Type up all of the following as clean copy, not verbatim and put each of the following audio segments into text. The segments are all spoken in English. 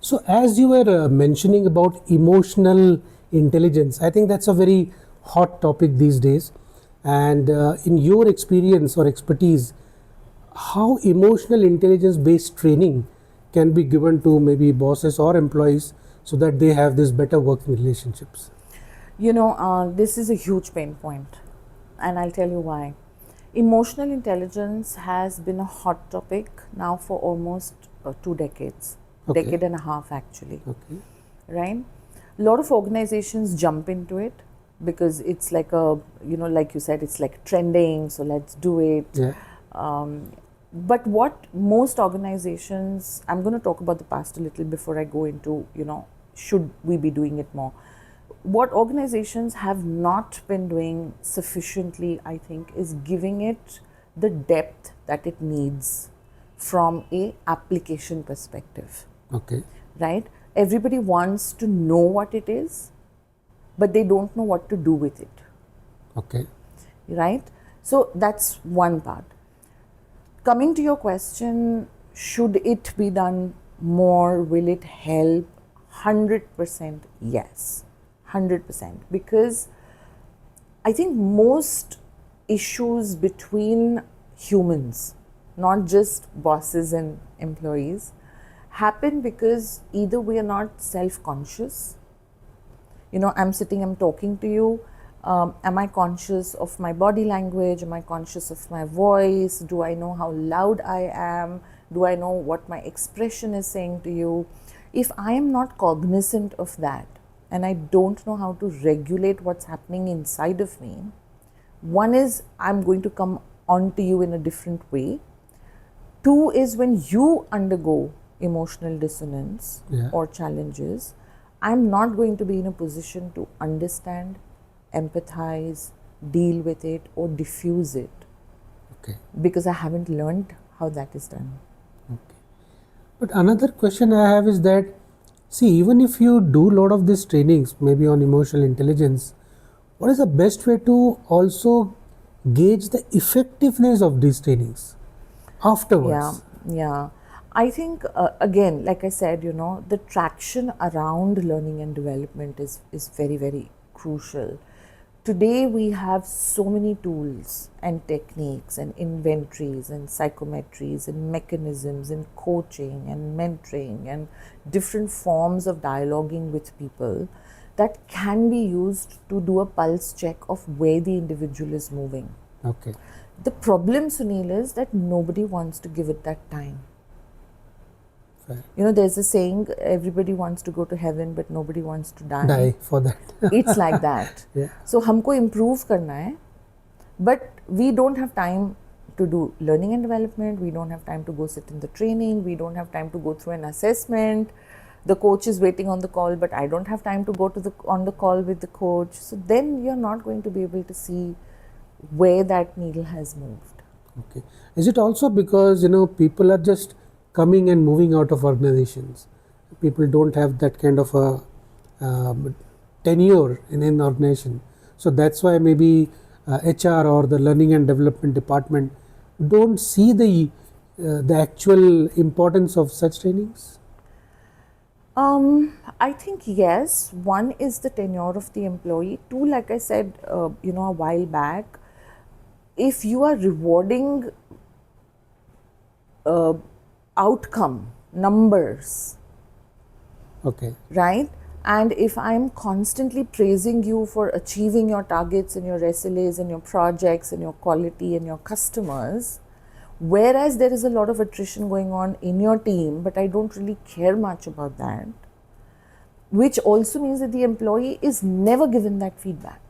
So as you were mentioning about emotional intelligence, I think that's a very hot topic these days. And in your experience or expertise, how emotional intelligence based training can be given to maybe bosses or employees so that they have this better working relationships? This is a huge pain point, and I'll tell you why. Emotional intelligence has been a hot topic now for almost 2 decades, Okay. decade and a half actually, Okay. right? A lot of organizations jump into it because it's like like you said, it's like trending, so let's do it. Yeah. But what most organizations, I'm going to talk about the past a little before I go into, should we be doing it more? What organizations have not been doing sufficiently, I think, is giving it the depth that it needs from a application perspective, Okay. right? Everybody wants to know what it is, but they don't know what to do with it, Okay. right? So that's one part. Coming to your question, should it be done more? Will it help? 100% yes. 100%. Because I think most issues between humans, not just bosses and employees, happen because either we are not self-conscious. I'm talking to you. Am I conscious of my body language? Am I conscious of my voice? Do I know how loud I am? Do I know what my expression is saying to you? If I am not cognizant of that and I don't know how to regulate what's happening inside of me, one is I'm going to come onto you in a different way. Two is when you undergo emotional dissonance Yeah. or challenges, I'm not going to be in a position to understand, empathize, deal with it, or diffuse it Okay. because I haven't learned how that is done. Okay. But another question I have is that, see, even if you do a lot of these trainings, maybe on emotional intelligence, what is the best way to also gauge the effectiveness of these trainings Yeah, afterwards? yeah. I think, again, like I said, the traction around learning and development is very, very crucial. Today, we have so many tools and techniques and inventories and psychometries and mechanisms and coaching and mentoring and different forms of dialoguing with people that can be used to do a pulse check of where the individual is moving. Okay. The problem, Sunil, is that nobody wants to give it that time. Fair. There's a saying, everybody wants to go to heaven, but nobody wants to die. Die for that. It's like that. Yeah. So, हमको improve करना है, but we don't have time to do learning and development. We don't have time to go sit in the training. We don't have time to go through an assessment. The coach is waiting on the call, but I don't have time to go on the call with the coach. So then you're not going to be able to see where that needle has moved. Okay. Is it also because people are just coming and moving out of organizations? People don't have that kind of a tenure in an organization, so that's why maybe HR or the learning and development department don't see the actual importance of such trainings. I think yes. One is the tenure of the employee. Two, like I said, a while back, if you are rewarding outcome, numbers, Okay. right? And if I'm constantly praising you for achieving your targets and your SLAs and your projects and your quality and your customers, whereas there is a lot of attrition going on in your team, but I don't really care much about that, which also means that the employee is never given that feedback.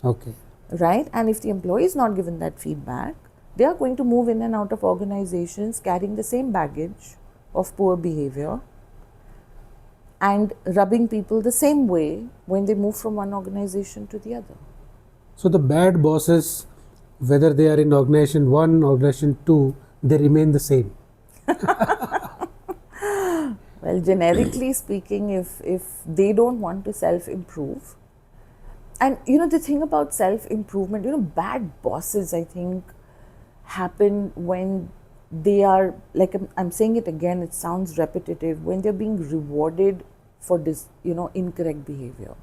Okay. Right? And if the employee is not given that feedback, they are going to move in and out of organizations carrying the same baggage of poor behavior and rubbing people the same way when they move from one organization to the other. So the bad bosses, whether they are in organization 1, organization 2, they remain the same. Well, generically speaking, if they don't want to self-improve, and the thing about self-improvement, bad bosses, I think, happen when they are, like I'm saying it again, it sounds repetitive, when they're being rewarded for this, incorrect behavior.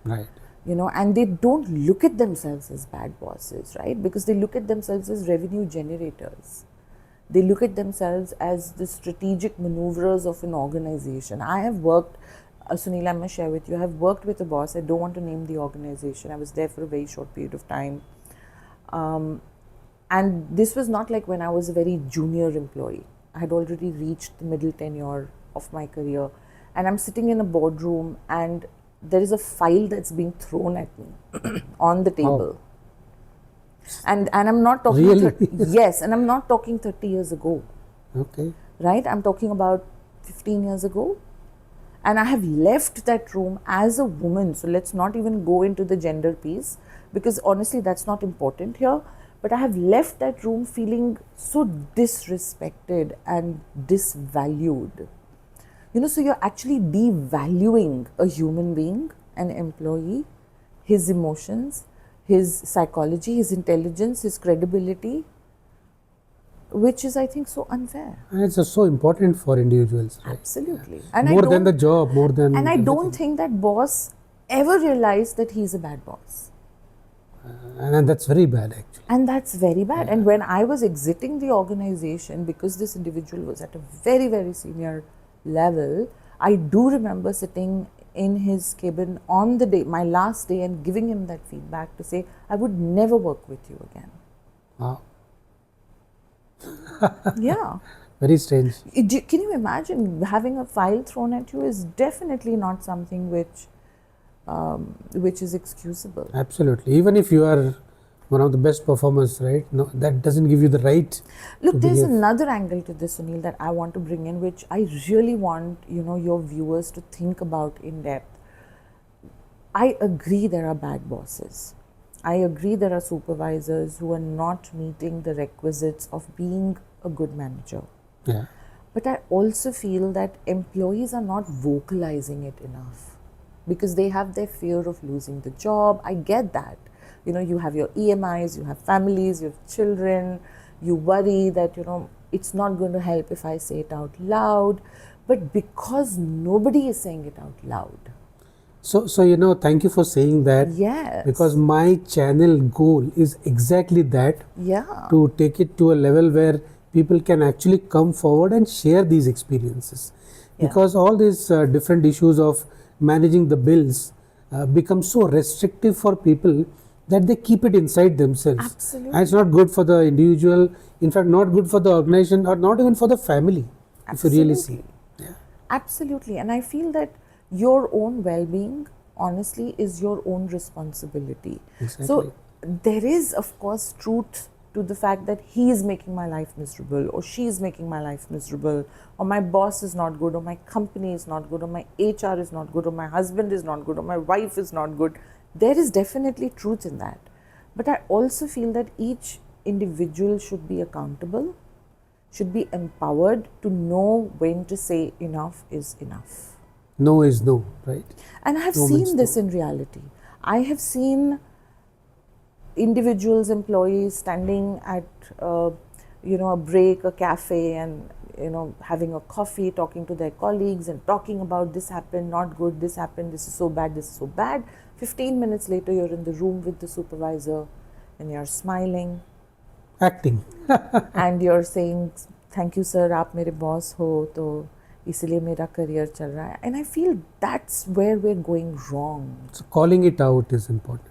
Right. And they don't look at themselves as bad bosses, right? Because they look at themselves as revenue generators. They look at themselves as the strategic maneuverers of an organization. I have worked, Sunil, I must share with you, I have worked with a boss, I don't want to name the organization, I was there for a very short period of time. And this was not like when I was a very junior employee. I had already reached the middle tenure of my career. And I'm sitting in a boardroom and there is a file that's being thrown at me on the table. And I'm not talking, Really? yes, and I'm not talking 30 years ago. Okay. Right? I'm talking about 15 years ago. And I have left that room as a woman. So let's not even go into the gender piece, because honestly, that's not important here. But I have left that room feeling so disrespected and disvalued. So you're actually devaluing a human being, an employee, his emotions, his psychology, his intelligence, his credibility, which is, I think, so unfair. And it's so important for individuals, right? Absolutely. And More than the job, more than And I everything. don't think that boss ever realized that he's a bad boss. And that's very bad, actually. And that's very bad. And when I was exiting the organization, because this individual was at a very, very senior level, I do remember sitting in his cabin on the day, my last day, and giving him that feedback to say, I would never work with you again. Wow. Yeah. Very strange. Can you imagine having a file thrown at you is definitely not something which is excusable. Absolutely. Even if you are one of the best performers, right? No, that doesn't give you the right. Look, there's another angle to this, Sunil, that I want to bring in, which I really want, your viewers to think about in depth. I agree there are bad bosses. I agree there are supervisors who are not meeting the requisites of being a good manager. Yeah. But I also feel that employees are not vocalizing it enough because they have their fear of losing the job. I get that. You have your EMIs, you have families, you have children, you worry that, it's not going to help if I say it out loud. But because nobody is saying it out loud. So thank you for saying that. Yes. Because my channel goal is exactly that. Yeah. To take it to a level where people can actually come forward and share these experiences. Yeah. Because all these different issues of managing the bills become so restrictive for people that they keep it inside themselves. Absolutely. And it's not good for the individual, in fact not good for the organization or not even for the family. Absolutely. If you really see. Yeah. Absolutely. And I feel that your own well-being, honestly, is your own responsibility. Exactly. So there is, of course, truth to the fact that he is making my life miserable, or she is making my life miserable, or my boss is not good, or my company is not good, or my HR is not good, or my husband is not good, or my wife is not good. There is definitely truth in that. But I also feel that each individual should be accountable, should be empowered to know when to say enough is enough. No is no, right? And I have No seen this in reality. I have seen individuals, employees standing at a break, a cafe, and having a coffee, talking to their colleagues and talking about this happened, not good, this happened, this is so bad, this is so bad. 15 minutes later, you're in the room with the supervisor and you're smiling. Acting. And you're saying, thank you sir, aap mere boss ho, to isliye mera career chal raha hai. And I feel that's where we're going wrong. So calling it out is important.